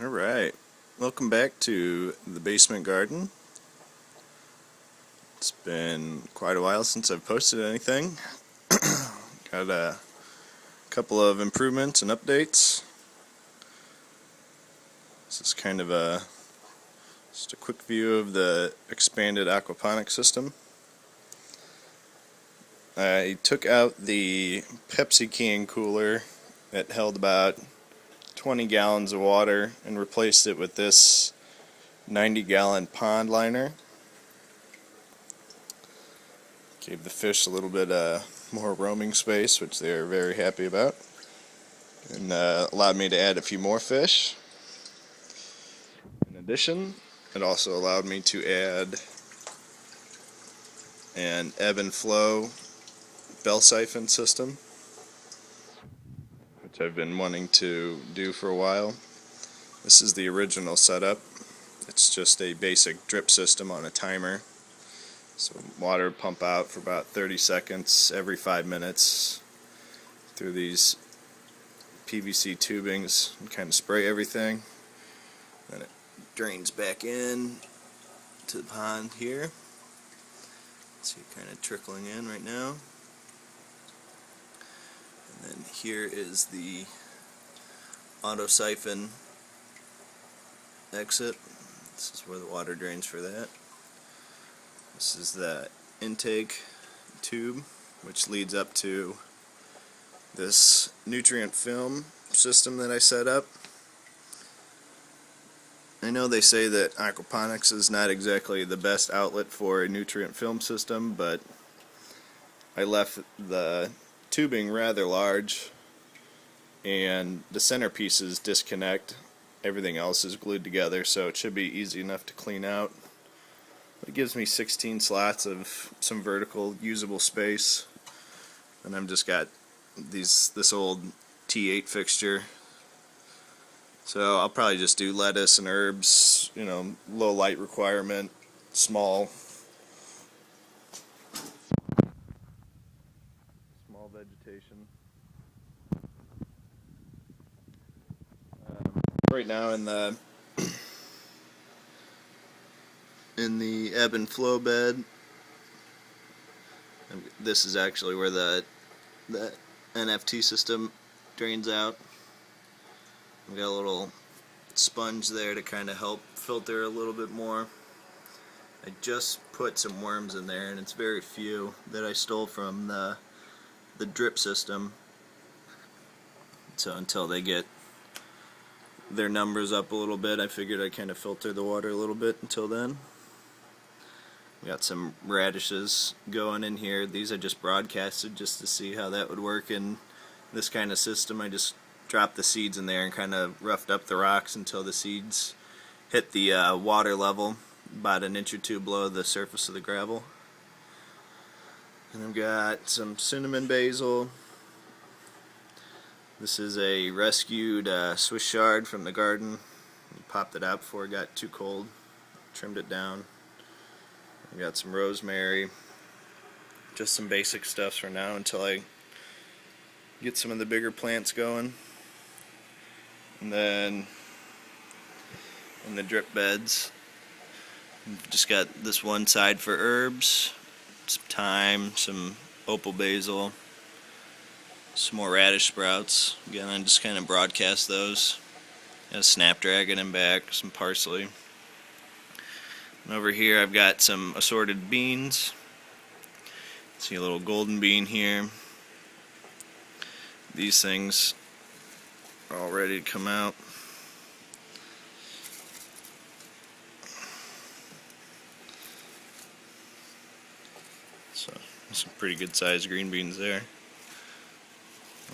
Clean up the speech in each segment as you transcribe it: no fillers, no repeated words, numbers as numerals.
Alright, welcome back to the basement garden. It's been quite a while since I've posted anything. Got a couple of improvements and updates. This is kind of just a quick view of the expanded aquaponics system. I took out the Pepsi can cooler that held about 20 gallons of water and replaced it with this 90-gallon pond liner. Gave the fish a little bit more roaming space, which they are very happy about, and allowed me to add a few more fish. In addition, it also allowed me to add an ebb and flow bell siphon system, which I've been wanting to do for a while. This is the original setup. It's just a basic drip system on a timer. So water pump out for about 30 seconds every 5 minutes through these PVC tubings and kind of spray everything. Then it drains back in to the pond here. See it kind of trickling in right now. And then here is the auto siphon exit. This is where the water drains for that. This is the intake tube, which leads up to this nutrient film system that I set up. I know they say that aquaponics is not exactly the best outlet for a nutrient film system, but I left the tubing rather large and the centerpieces disconnect. Everything else is glued together, so it should be easy enough to clean out. It gives me 16 slots of some vertical usable space, and I've just got this old T8 fixture. So I'll probably just do lettuce and herbs, low light requirement, small vegetation. Right now in the ebb and flow bed, this is actually where the NFT system drains out. We've got a little sponge there to kind of help filter a little bit more. I just put some worms in there, and it's very few that I stole from the drip system. So until they get their numbers up a little bit, I figured I'd kind of filter the water a little bit until then. We got some radishes going in here. These I just broadcasted just to see how that would work in this kind of system. I just dropped the seeds in there and kind of roughed up the rocks until the seeds hit the water level about an inch or two below the surface of the gravel. And I've got some cinnamon basil. This is a rescued Swiss chard from the garden. Popped it out before it got too cold. Trimmed it down. We got some rosemary. Just some basic stuff for now until I get some of the bigger plants going. And then in the drip beds, we've just got this one side for herbs, some thyme, some opal basil, some more radish sprouts. Again, I just kind of broadcast those. Got a snapdragon in back, some parsley. And over here I've got some assorted beans. See a little golden bean here. These things are all ready to come out. So some pretty good sized green beans there.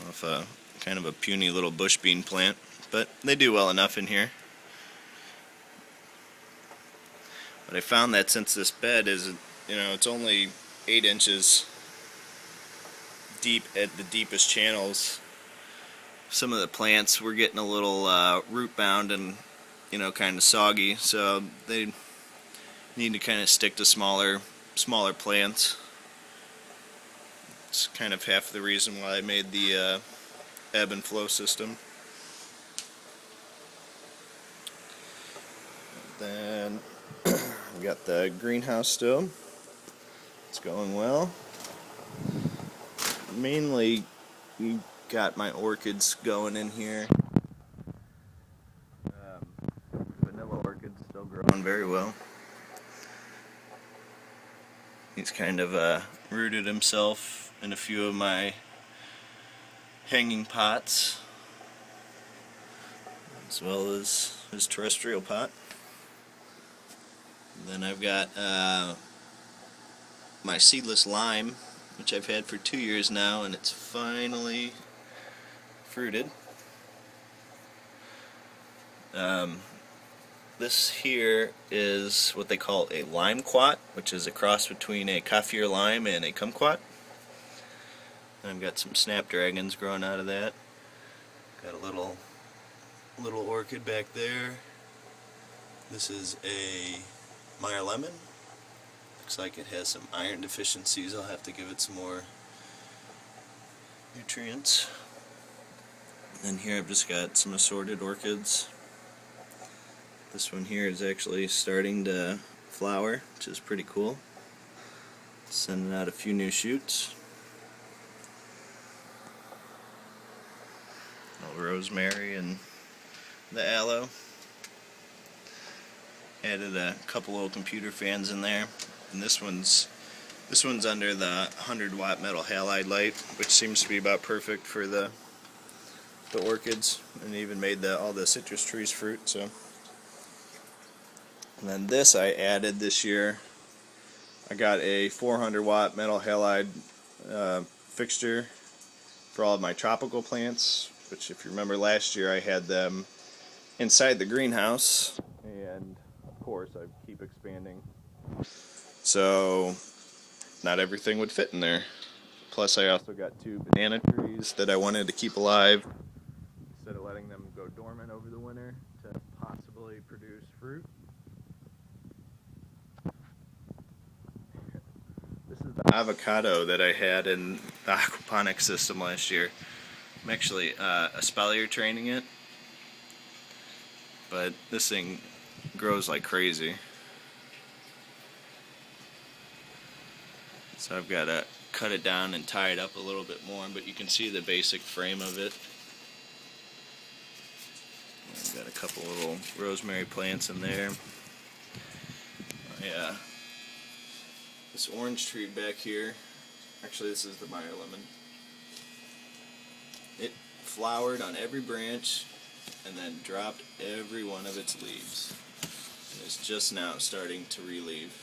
Off a kind of a puny little bush bean plant, but they do well enough in here. But I found that since this bed is, it's only 8 inches deep at the deepest channels, some of the plants were getting a little root bound and, kind of soggy, so they need to kind of stick to smaller plants. It's kind of half the reason why I made the ebb and flow system. Then we got the greenhouse still. It's going well. Mainly, got my orchids going in here. Vanilla orchids still growing very well. He's kind of rooted himself in a few of my hanging pots, as well as his terrestrial pot. And then I've got my seedless lime, which I've had for 2 years now, and it's finally fruited. This here is what they call a limequat, which is a cross between a kaffir lime and a kumquat. And I've got some snapdragons growing out of that. Got a little orchid back there. This is a Meyer lemon. Looks like it has some iron deficiencies. I'll have to give it some more nutrients. And then here I've just got some assorted orchids. This one here is actually starting to flower, which is pretty cool. Sending out a few new shoots. Rosemary and the aloe. Added a couple little computer fans in there, and this one's under the 100-watt metal halide light, which seems to be about perfect for the orchids, and even made all the citrus trees fruit. So, and then this I added this year. I got a 400-watt metal halide fixture for all of my tropical plants, which, if you remember last year, I had them inside the greenhouse, and of course I keep expanding, so not everything would fit in there. Plus I also got 2 banana trees that I wanted to keep alive instead of letting them go dormant over the winter to possibly produce fruit. This is the avocado that I had in the aquaponics system last year. I'm actually espalier training it, but this thing grows like crazy. So I've got to cut it down and tie it up a little bit more, but you can see the basic frame of it. I've got a couple little rosemary plants in there. Yeah. This orange tree back here, actually this is the Meyer lemon. It flowered on every branch and then dropped every one of its leaves. And it's just now starting to relieve.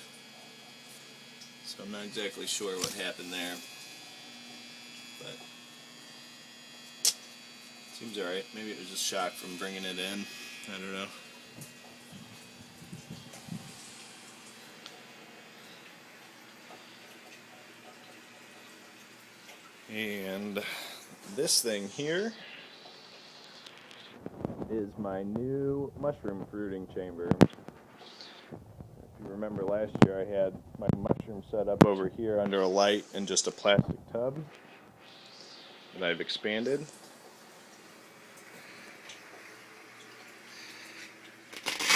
So I'm not exactly sure what happened there, but seems alright. Maybe it was just shock from bringing it in. I don't know. And this thing here is my new mushroom fruiting chamber. If you remember last year, I had my mushroom set up over here under a light in just a plastic tub that I've expanded.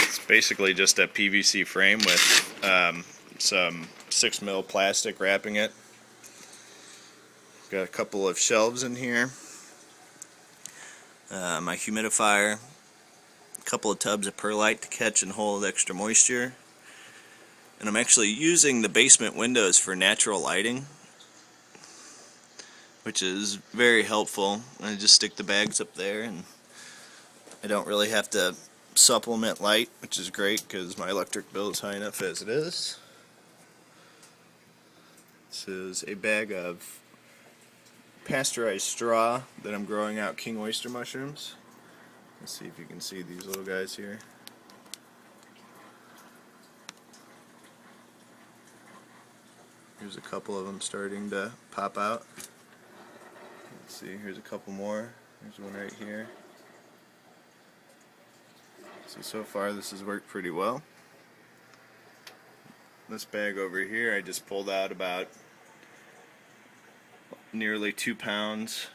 It's basically just a PVC frame with some 6mm plastic wrapping it. Got a couple of shelves in here, my humidifier, a couple of tubs of perlite to catch and hold extra moisture, and I'm actually using the basement windows for natural lighting, which is very helpful. I just stick the bags up there and I don't really have to supplement light, which is great because my electric bill is high enough as it is. This is a bag of pasteurized straw that I'm growing out king oyster mushrooms. Let's see if you can see these little guys here. Here's a couple of them starting to pop out. Let's see, here's a couple more. There's one right here. So far this has worked pretty well. This bag over here I just pulled out about nearly 2 pounds